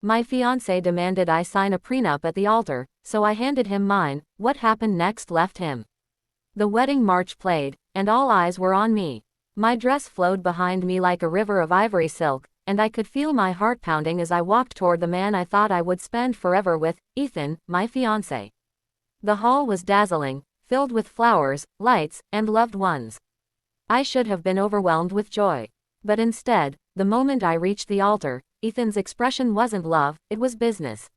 My fiancé demanded I sign a prenup at the altar, so I handed him mine. What happened next left him. The wedding march played, and all eyes were on me. My dress flowed behind me like a river of ivory silk, and I could feel my heart pounding as I walked toward the man I thought I would spend forever with, Ethan, my fiancé. The hall was dazzling, filled with flowers, lights, and loved ones. I should have been overwhelmed with joy. But instead, the moment I reached the altar, Ethan's expression wasn't love, it was business.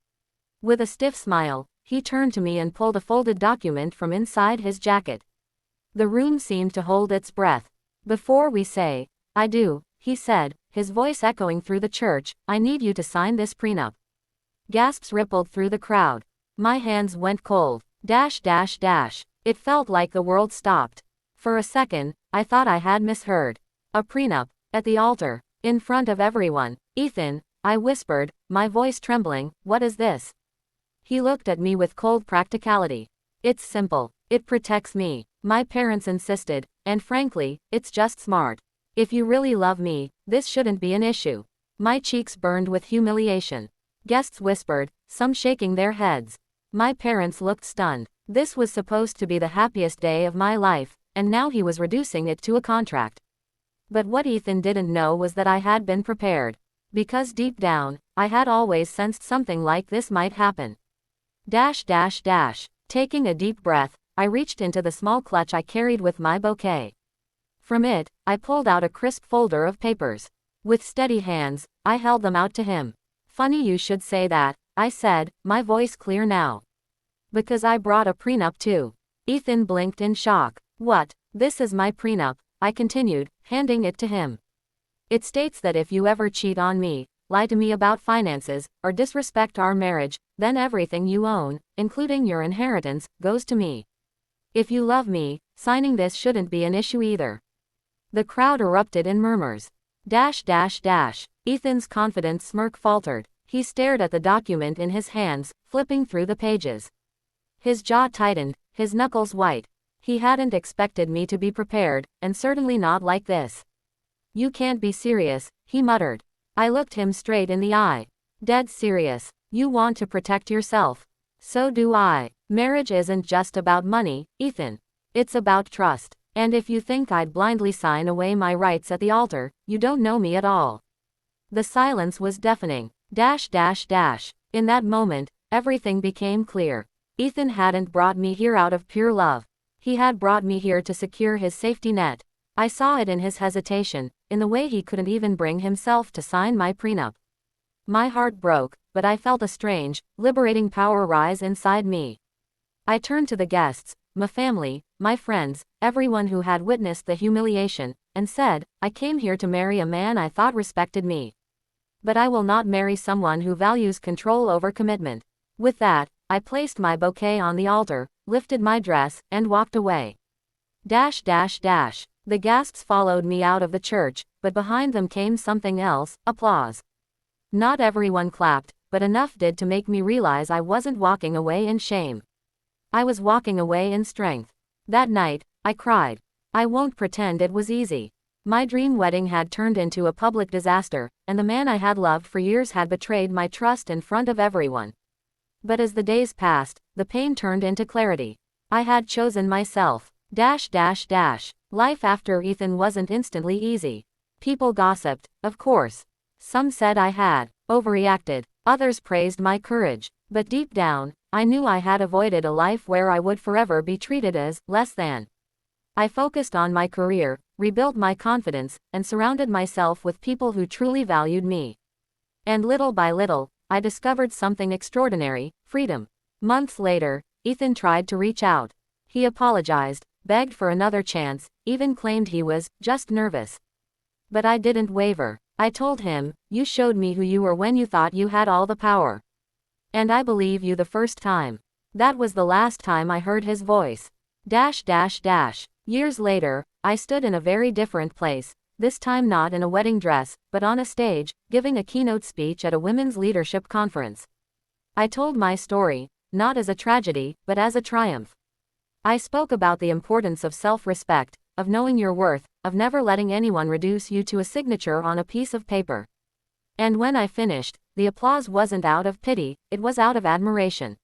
With a stiff smile, he turned to me and pulled a folded document from inside his jacket. The room seemed to hold its breath. Before we say, I do, he said, his voice echoing through the church, I need you to sign this prenup. Gasps rippled through the crowd. My hands went cold. It felt like the world stopped. For a second, I thought I had misheard. A prenup, at the altar, in front of everyone. Ethan, I whispered, my voice trembling, what is this? He looked at me with cold practicality. It's simple. It protects me. My parents insisted, and frankly, it's just smart. If you really love me, this shouldn't be an issue. My cheeks burned with humiliation. Guests whispered, some shaking their heads. My parents looked stunned. This was supposed to be the happiest day of my life, and now he was reducing it to a contract. But what Ethan didn't know was that I had been prepared. Because deep down, I had always sensed something like this might happen. Taking a deep breath, I reached into the small clutch I carried with my bouquet. From it, I pulled out a crisp folder of papers. With steady hands, I held them out to him. Funny you should say that, I said, my voice clear now. Because I brought a prenup too. Ethan blinked in shock. What? This is my prenup, I continued, handing it to him. It states that if you ever cheat on me, lie to me about finances, or disrespect our marriage, then everything you own, including your inheritance, goes to me. If you love me, signing this shouldn't be an issue either. The crowd erupted in murmurs. Ethan's confident smirk faltered. He stared at the document in his hands, flipping through the pages. His jaw tightened, his knuckles white. He hadn't expected me to be prepared, and certainly not like this. You can't be serious, he muttered. I looked him straight in the eye. Dead serious. You want to protect yourself. So do I. Marriage isn't just about money, Ethan. It's about trust. And if you think I'd blindly sign away my rights at the altar, you don't know me at all. The silence was deafening. In that moment, everything became clear. Ethan hadn't brought me here out of pure love. He had brought me here to secure his safety net. I saw it in his hesitation, in the way he couldn't even bring himself to sign my prenup. My heart broke, but I felt a strange, liberating power rise inside me. I turned to the guests, my family, my friends, everyone who had witnessed the humiliation, and said, I came here to marry a man I thought respected me. But I will not marry someone who values control over commitment. With that, I placed my bouquet on the altar, lifted my dress, and walked away. The gasps followed me out of the church, but behind them came something else, applause. Not everyone clapped, but enough did to make me realize I wasn't walking away in shame. I was walking away in strength. That night, I cried. I won't pretend it was easy. My dream wedding had turned into a public disaster, and the man I had loved for years had betrayed my trust in front of everyone. But as the days passed, the pain turned into clarity. I had chosen myself. Life after Ethan wasn't instantly easy. People gossiped, of course. Some said I had overreacted. Others praised my courage. But deep down, I knew I had avoided a life where I would forever be treated as less than. I focused on my career, rebuilt my confidence, and surrounded myself with people who truly valued me. And little by little, I discovered something extraordinary, freedom. Months later, Ethan tried to reach out. He apologized, begged for another chance, even claimed he was just nervous. But I didn't waver. I told him, you showed me who you were when you thought you had all the power. And I believe you the first time. That was the last time I heard his voice. Years later, I stood in a very different place, this time not in a wedding dress, but on a stage, giving a keynote speech at a women's leadership conference. I told my story, not as a tragedy, but as a triumph. I spoke about the importance of self-respect, of knowing your worth, of never letting anyone reduce you to a signature on a piece of paper. And when I finished, the applause wasn't out of pity, it was out of admiration.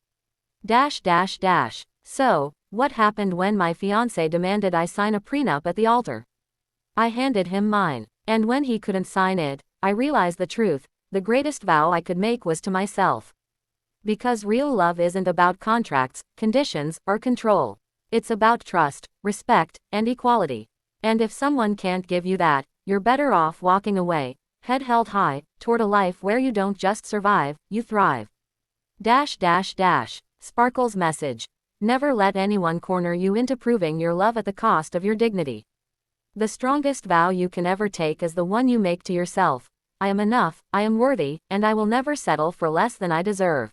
So, what happened when my fiancé demanded I sign a prenup at the altar? I handed him mine. And when he couldn't sign it, I realized the truth: the greatest vow I could make was to myself. Because real love isn't about contracts, conditions, or control. It's about trust, respect, and equality. And if someone can't give you that, you're better off walking away, head held high, toward a life where you don't just survive, you thrive. Sparkle's message. Never let anyone corner you into proving your love at the cost of your dignity. The strongest vow you can ever take is the one you make to yourself. I am enough, I am worthy, and I will never settle for less than I deserve.